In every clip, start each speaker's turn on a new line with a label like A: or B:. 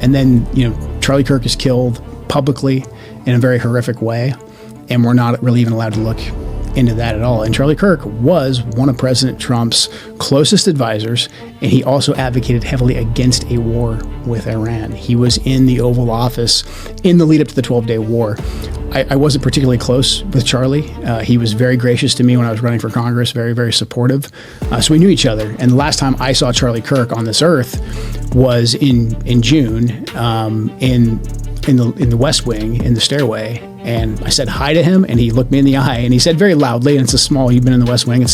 A: And then, Charlie Kirk is killed publicly in a very horrific way, and we're not really even allowed to look into that at all. And Charlie Kirk was one of President Trump's closest advisors, and he also advocated heavily against a war with Iran. He was in the Oval Office in the lead up to the 12-day war. I wasn't particularly close with Charlie. He was very gracious to me when I was running for Congress, very, very supportive. So we knew each other. And the last time I saw Charlie Kirk on this earth was in June in the West Wing, in the stairway. And I said hi to him, and he looked me in the eye, and he said very loudly, and you've been in the West Wing, it's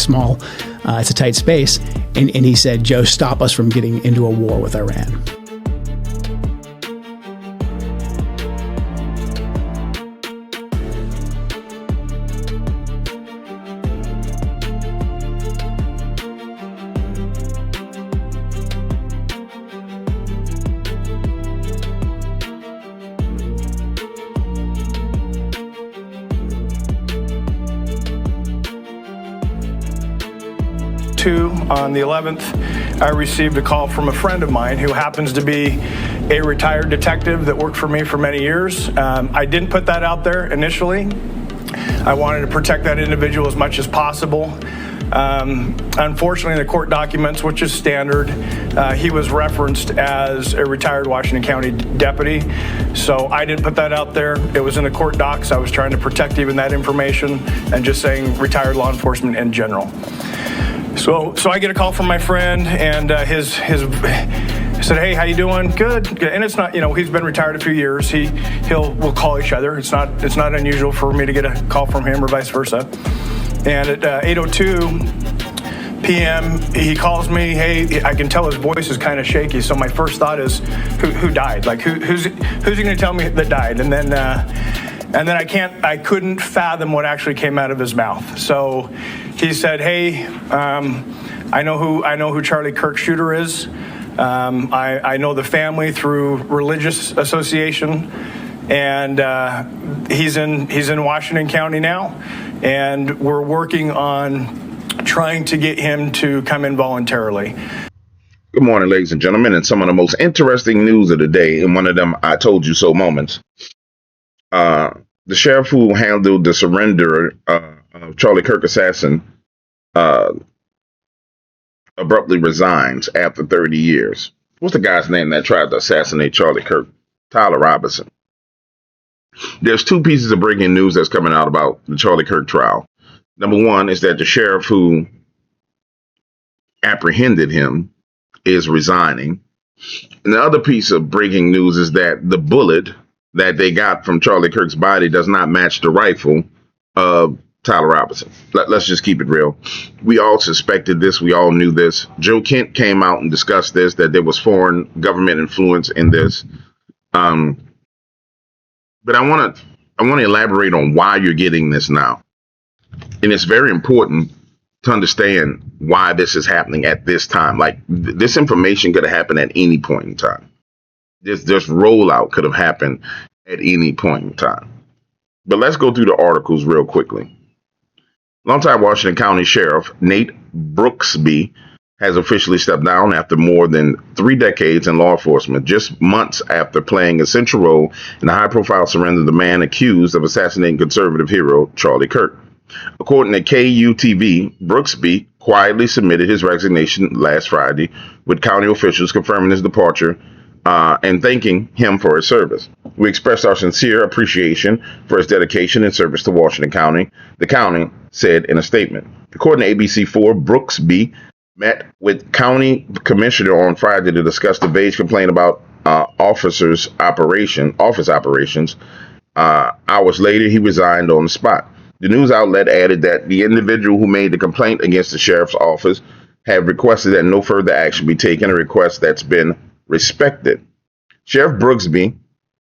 A: small, it's a tight space. And he said, "Joe, stop us from getting into a war with Iran."
B: On the 11th, I received a call from a friend of mine who happens to be a retired detective that worked for me for many years. I didn't put that out there initially. I wanted to protect that individual as much as possible. Unfortunately, in the court documents, which is standard, he was referenced as a retired Washington County deputy. So I didn't put that out there. It was in the court docs. I was trying to protect even that information and just saying retired law enforcement in general. So I get a call from my friend, and his said, "Hey, how you doing?" Good. And it's not, he's been retired a few years. We'll call each other. It's not unusual for me to get a call from him or vice versa. And at 8:02 p.m., he calls me. Hey, I can tell his voice is kind of shaky. So my first thought is, who died? Like who's he going to tell me that died? And then I couldn't fathom what actually came out of his mouth. So he said, "Hey, I know who Charlie Kirk's shooter is. I know the family through religious association, and he's in Washington County now, and we're working on trying to get him to come in voluntarily."
C: Good morning, ladies and gentlemen, and some of the most interesting news of the day, in one of them "I told you so" moments. The sheriff who handled the surrender of Charlie Kirk assassin abruptly resigns after 30 years. What's the guy's name that tried to assassinate Charlie Kirk? Tyler Robinson. There's two pieces of breaking news that's coming out about the Charlie Kirk trial. Number one is that the sheriff who apprehended him is resigning. And the other piece of breaking news is that the bullet that they got from Charlie Kirk's body does not match the rifle of Tyler Robinson. Let's just keep it real. We all suspected this. We all knew this. Joe Kent came out and discussed this, that there was foreign government influence in this. But I want to elaborate on why you're getting this now. And it's very important to understand why this is happening at this time. Like, this information could have happened at any point in time. This rollout could have happened at any point in time. But let's go through the articles real quickly. Longtime Washington County Sheriff Nate Brooksby has officially stepped down after more than 3 decades in law enforcement, just months after playing a central role in the high-profile surrender of the man accused of assassinating conservative hero Charlie Kirk. According to KUTV, Brooksby quietly submitted his resignation last Friday, with county officials confirming his departure and thanking him for his service. "We express our sincere appreciation for his dedication and service to Washington County," the county said in a statement. According to ABC4, Brooksby met with county commissioner on Friday to discuss the vague complaint about office operations. Hours later, he resigned on the spot. The news outlet added that the individual who made the complaint against the sheriff's office had requested that no further action be taken, a request that's been respected. Sheriff Brooksby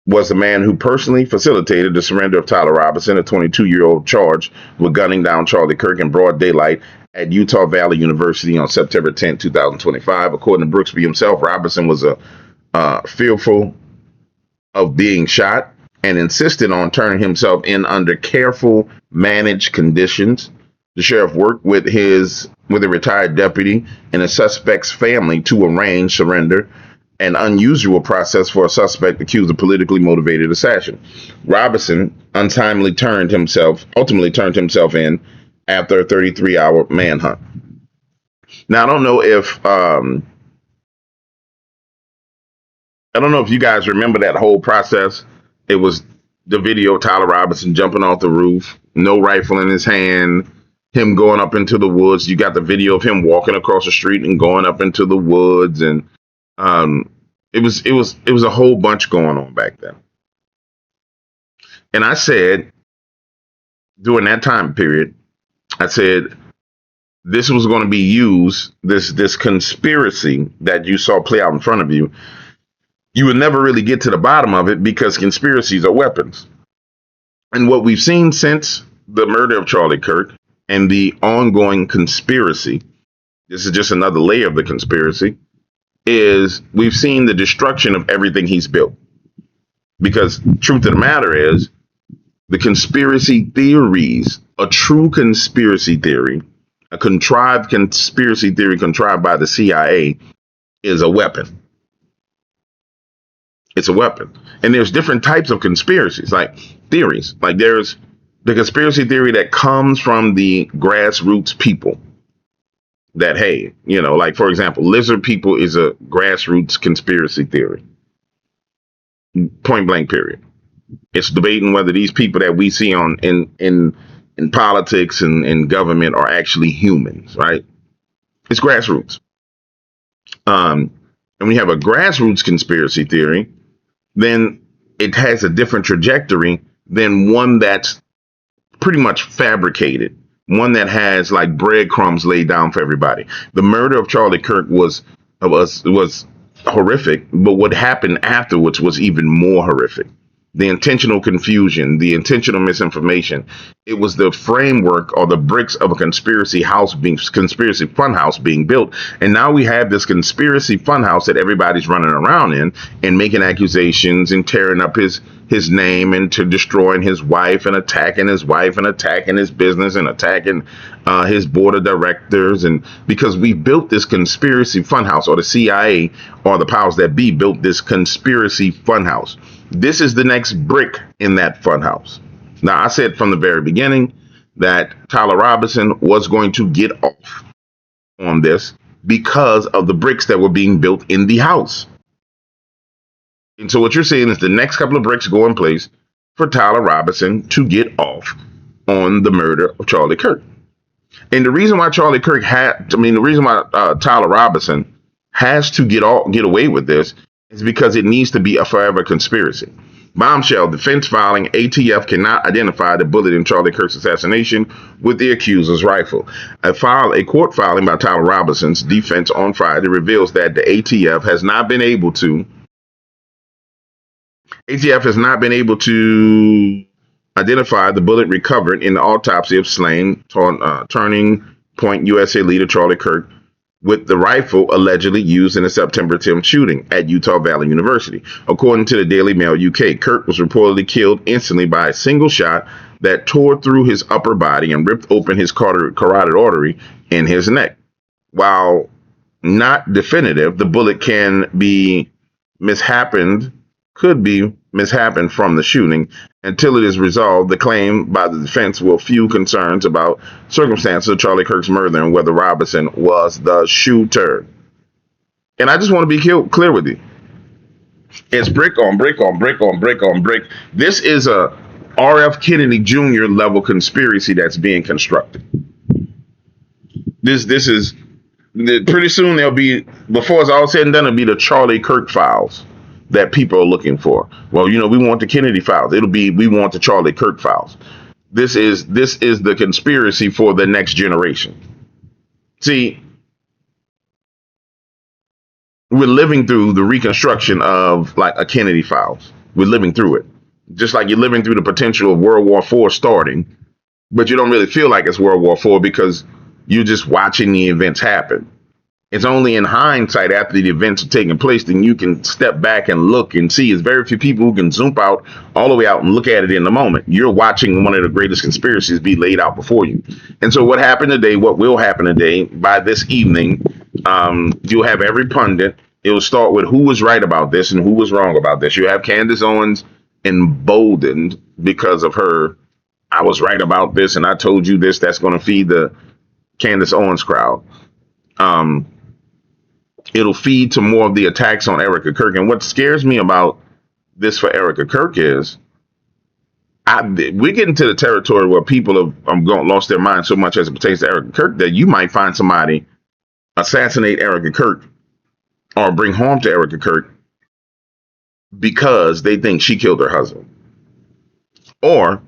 C: was the man who personally facilitated the surrender of Tyler Robinson, a 22-year-old charged with gunning down Charlie Kirk in broad daylight at Utah Valley University on September 10, 2025. According to Brooksby himself, Robinson was fearful of being shot and insisted on turning himself in under careful, managed conditions. The sheriff worked with a retired deputy and a suspect's family to arrange surrender. an unusual process for a suspect accused of politically motivated assassin. Robinson ultimately turned himself in after a 33-hour manhunt. Now, I don't know if you guys remember that whole process. It was the video of Tyler Robinson jumping off the roof, no rifle in his hand, him going up into the woods. You got the video of him walking across the street and going up into the woods, and it was a whole bunch going on back then. And I said during that time period, I said this was going to be used, this conspiracy that you saw play out in front of you. You would never really get to the bottom of it because conspiracies are weapons. And what we've seen since the murder of Charlie Kirk and the ongoing conspiracy, this is just another layer of the conspiracy, is we've seen the destruction of everything he's built. Because truth of the matter is, the conspiracy theories, a true conspiracy theory, a contrived conspiracy theory contrived by the CIA, is a weapon. It's a weapon. And there's different types of conspiracies, like theories. Like there's the conspiracy theory that comes from the grassroots people. That, hey, like, for example, lizard people is a grassroots conspiracy theory. Point blank, period. It's debating whether these people that we see in politics and in government are actually humans, right? It's grassroots. And when you have a grassroots conspiracy theory, then it has a different trajectory than one that's pretty much fabricated, one that has like breadcrumbs laid down for everybody. The murder of Charlie Kirk was horrific, but what happened afterwards was even more horrific. The intentional confusion, the intentional misinformation. It was the framework or the bricks of a conspiracy funhouse being built. And now we have this conspiracy funhouse that everybody's running around in and making accusations and tearing up his name and to destroying his wife and attacking his business and attacking his board of directors. And because we built this conspiracy funhouse, or the CIA or the powers that be built this conspiracy funhouse. This is the next brick in that funhouse. Now, I said from the very beginning that Tyler Robinson was going to get off on this because of the bricks that were being built in the house. And so what you're saying is the next couple of bricks go in place for Tyler Robinson to get off on the murder of Charlie Kirk. And the reason why Tyler Robinson has to get away with this is because it needs to be a forever conspiracy. Bombshell, defense filing, ATF cannot identify the bullet in Charlie Kirk's assassination with the accuser's rifle. A court filing by Tyler Robinson's defense on Friday reveals that the ATF has not been able to identify the bullet recovered in the autopsy of slain Turning Point USA leader Charlie Kirk with the rifle allegedly used in the September 10th shooting at Utah Valley University. According to the Daily Mail UK, Kirk was reportedly killed instantly by a single shot that tore through his upper body and ripped open his carotid artery in his neck. While not definitive, the bullet could be mishappened from the shooting. Until it is resolved, the claim by the defense will fuel concerns about circumstances of Charlie Kirk's murder and whether Robinson was the shooter. And I just want to be clear with you. It's brick on brick on brick on brick on brick. This is a R.F. Kennedy Jr. level conspiracy that's being constructed. This is pretty soon there'll be, before it's all said and done, it'll be the Charlie Kirk files that people are looking for. Well, we want the Kennedy files. We want the Charlie Kirk files. This is the conspiracy for the next generation. See, we're living through the reconstruction of like a Kennedy files. We're living through it. Just like you're living through the potential of World War IV starting, but you don't really feel like it's World War IV because you're just watching the events happen. It's only in hindsight, after the events are taking place, then you can step back and look and see. It's very few people who can zoom out all the way out and look at it in the moment. You're watching one of the greatest conspiracies be laid out before you. And so what will happen today, by this evening, you'll have every pundit It'll start with who was right about this and who was wrong about this. You have Candace Owens emboldened because of her. I was right about this and I told you this. That's going to feed the Candace Owens crowd. Um, it'll feed to more of the attacks on Erica Kirk. And what scares me about this for Erica Kirk is we get into the territory where people have lost their mind so much as it pertains to Erica Kirk that you might find somebody assassinate Erica Kirk or bring harm to Erica Kirk because they think she killed her husband. Or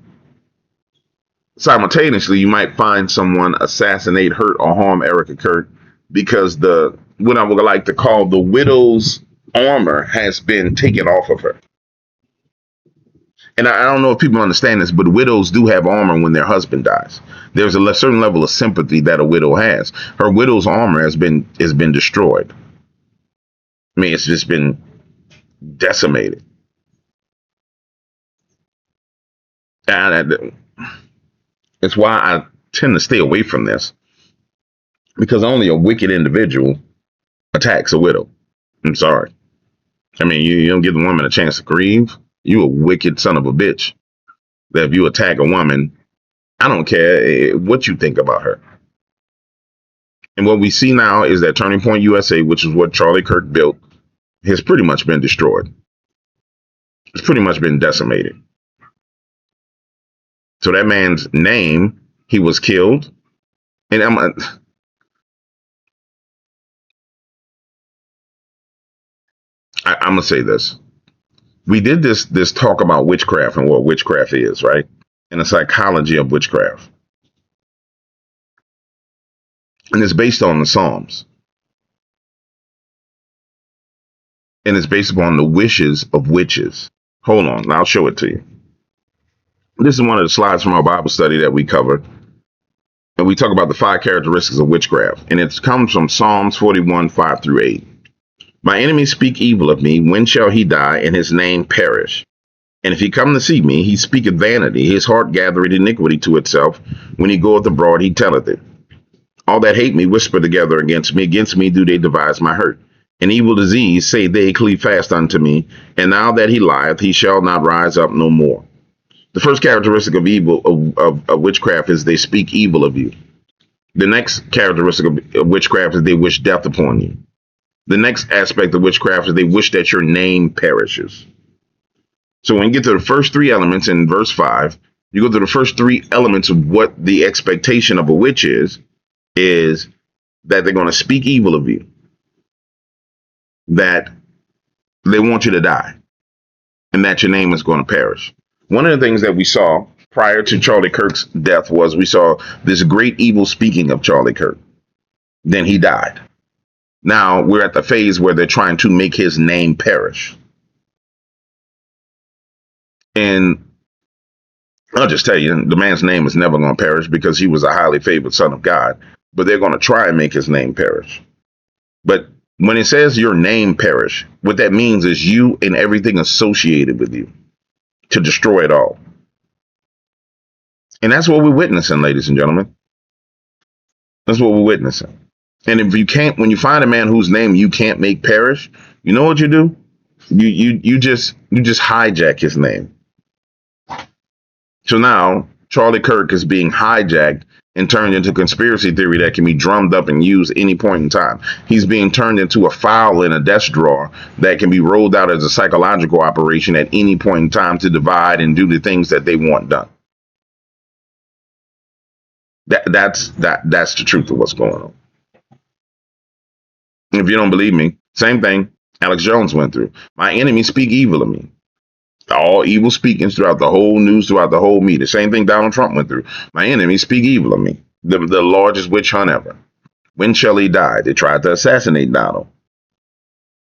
C: simultaneously, you might find someone assassinate, hurt, or harm Erica Kirk because what I would like to call the widow's armor has been taken off of her. And I don't know if people understand this, but widows do have armor when their husband dies. There's a certain level of sympathy that a widow has. Her widow's armor has been destroyed. I mean, it's just been decimated. And it's why I tend to stay away from this, because only a wicked individual attacks a widow. I'm sorry. I mean, you don't give the woman a chance to grieve. You a wicked son of a bitch. That if you attack a woman, I don't care what you think about her. And what we see now is that Turning Point USA, which is what Charlie Kirk built, has pretty much been destroyed. It's pretty much been decimated. So that man's name, he was killed. And I'm going to say this. We did this talk about witchcraft and what witchcraft is, right? And the psychology of witchcraft. And it's based on the Psalms. And it's based upon the wishes of witches. Hold on, I'll show it to you. This is one of the slides from our Bible study that we covered. And we talk about the 5 characteristics of witchcraft. And it comes from Psalms 41, 5 through 8. My enemies speak evil of me. When shall he die and his name perish? And if he come to see me, he speaketh vanity. His heart gathereth iniquity to itself. When he goeth abroad, he telleth it. All that hate me whisper together against me. Against me do they devise my hurt. An evil disease say they cleave fast unto me. And now that he lieth, he shall not rise up no more. The first characteristic of evil of witchcraft is they speak evil of you. The next characteristic of witchcraft is they wish death upon you. The next aspect of witchcraft is they wish that your name perishes. So when you get to the first 3 elements in verse 5, you go to the first 3 elements of what the expectation of a witch is that they're going to speak evil of you, that they want you to die, and that your name is going to perish. One of the things that we saw prior to Charlie Kirk's death was we saw this great evil speaking of Charlie Kirk. Then he died. Now we're at the phase where they're trying to make his name perish. And I'll just tell you, the man's name is never going to perish because he was a highly favored son of God. But they're going to try and make his name perish. But when it says your name perish, what that means is you and everything associated with you, to destroy it all. And that's what we're witnessing, ladies and gentlemen. That's what we're witnessing. And if you can't, when you find a man whose name you can't make perish, you know what you do? You just hijack his name. So now Charlie Kirk is being hijacked and turned into conspiracy theory that can be drummed up and used any point in time. He's being turned into a file in a desk drawer that can be rolled out as a psychological operation at any point in time to divide and do the things that they want done. That's the truth of what's going on. If you don't believe me, same thing Alex Jones went through. My enemies speak evil of me. All evil speakings throughout the whole news, throughout the whole media. Same thing Donald Trump went through. My enemies speak evil of me. The largest witch hunt ever. When shall he die? They tried to assassinate Donald,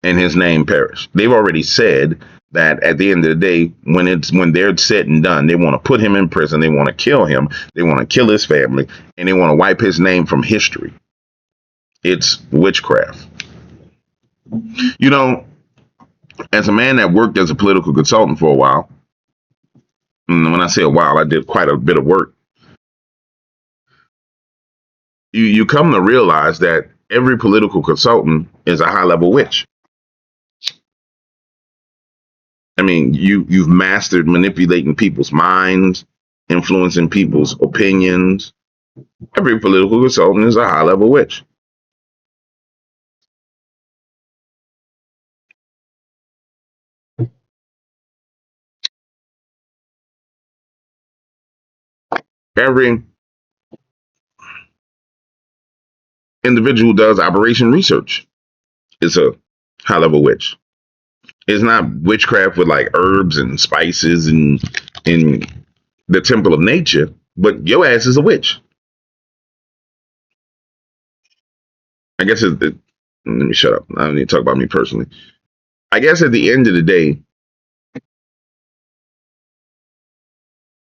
C: and his name perished. They've already said that at the end of the day, when they're said and done, they want to put him in prison. They want to kill him. They want to kill his family, and they want to wipe his name from history. It's witchcraft. You know, as a man that worked as a political consultant for a while, and when I say a while, I did quite a bit of work. You come to realize that every political consultant is a high-level witch. mean, you've mastered manipulating people's minds, influencing people's opinions. Every political consultant is a high level witch. Every individual who does operation research is a high level witch. It's not witchcraft with like herbs and spices and in the temple of nature, but your ass is a witch. I guess let me shut up. I don't need to talk about me personally. I guess at the end of the day,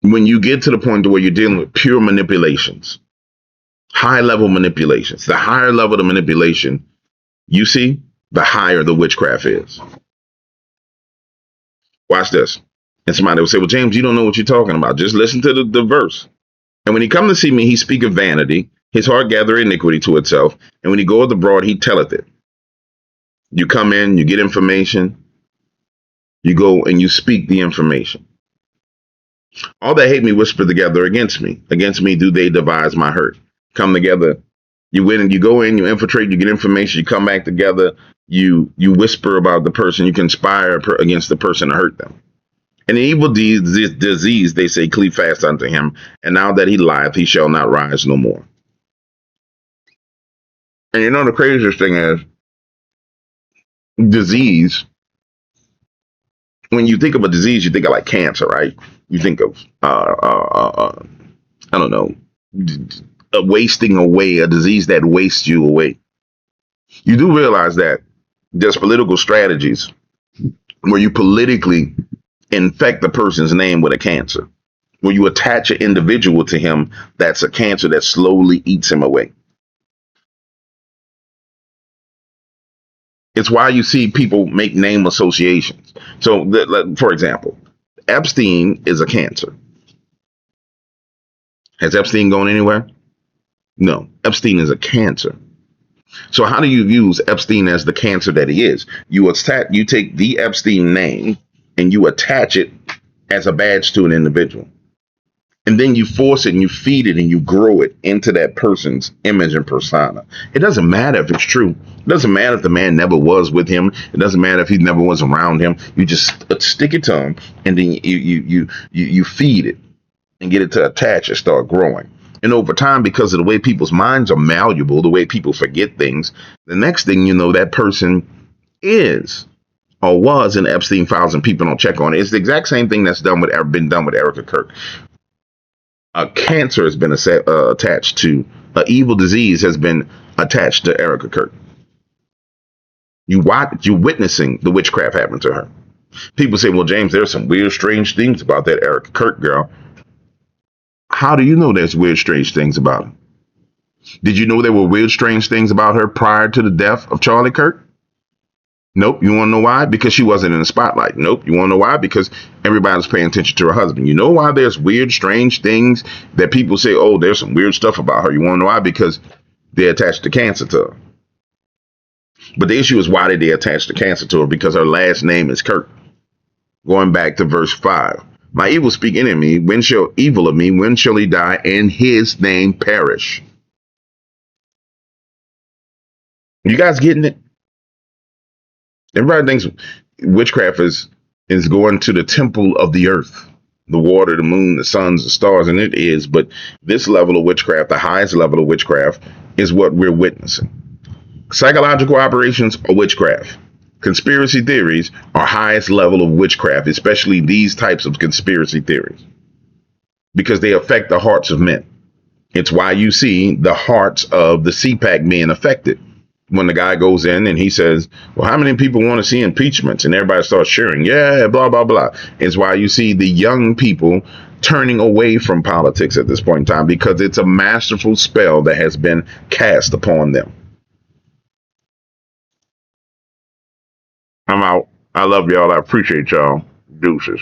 C: when you get to the point where you're dealing with pure manipulations, high level manipulations, the higher level the manipulation you see, the higher the witchcraft is. Watch this. And somebody will say, well, James, you don't know what you're talking about. Just listen to the verse. And when he come to see me, he speak of vanity. His heart gather iniquity to itself. And when he goeth abroad, he telleth it. You come in, you get information. You go and you speak the information. All that hate me whisper together against me. Against me do they devise my hurt. Come together. You win and you go in, you infiltrate, you get information, you come back together, you whisper about the person, you conspire against the person to hurt them. And the evil disease, they say, cleave fast unto him. And now that he lieth, he shall not rise no more. And you know, the craziest thing is disease. When you think of a disease, you think of like cancer, right? You think of, I don't know, a wasting away, a disease that wastes you away. You do realize that there's political strategies where you politically infect the person's name with a cancer, where you attach an individual to him that's a cancer that slowly eats him away. It's why you see people make name associations. So, for example, Epstein is a cancer. Has Epstein gone anywhere? No. Epstein is a cancer. So how do you use Epstein as the cancer that he is? You take the Epstein name and you attach it as a badge to an individual. And then you force it and you feed it and you grow it into that person's image and persona. It doesn't matter if it's true. It doesn't matter if the man never was with him. It doesn't matter if he never was around him. You just stick it to him and then you feed it and get it to attach and start growing. And over time, because of the way people's minds are malleable, the way people forget things, the next thing you know, that person is or was in Epstein files and people don't check on it. It's the exact same thing that's been done with Erica Kirk. A cancer has been attached to, an evil disease has been attached to Erica Kirk. You're witnessing the witchcraft happen to her. People say, well, James, there's some weird, strange things about that Erica Kirk girl. How do you know there's weird, strange things about her? Did you know there were weird, strange things about her prior to the death of Charlie Kirk? Nope. You want to know why? Because she wasn't in the spotlight. Nope. You want to know why? Because everybody was paying attention to her husband. You know why there's weird, strange things that people say, oh, there's some weird stuff about her. You want to know why? Because they attached the cancer to her. But the issue is, why did they attach the cancer to her? Because her last name is Kirk. Going back to verse 5. My evil speak in me. When shall evil of me? When shall he die and his name perish? You guys getting it? Everybody thinks witchcraft is going to the temple of the earth, the water, the moon, the suns, the stars, and it is. But this level of witchcraft, the highest level of witchcraft, is what we're witnessing. Psychological operations are witchcraft. Conspiracy theories are highest level of witchcraft, especially these types of conspiracy theories, because they affect the hearts of men. It's why you see the hearts of the CPAC being affected. When the guy goes in and he says, well, how many people want to see impeachments? And everybody starts cheering. Yeah, blah, blah, blah. It's why you see the young people turning away from politics at this point in time, because it's a masterful spell that has been cast upon them. I'm out. I love y'all. I appreciate y'all. Deuces.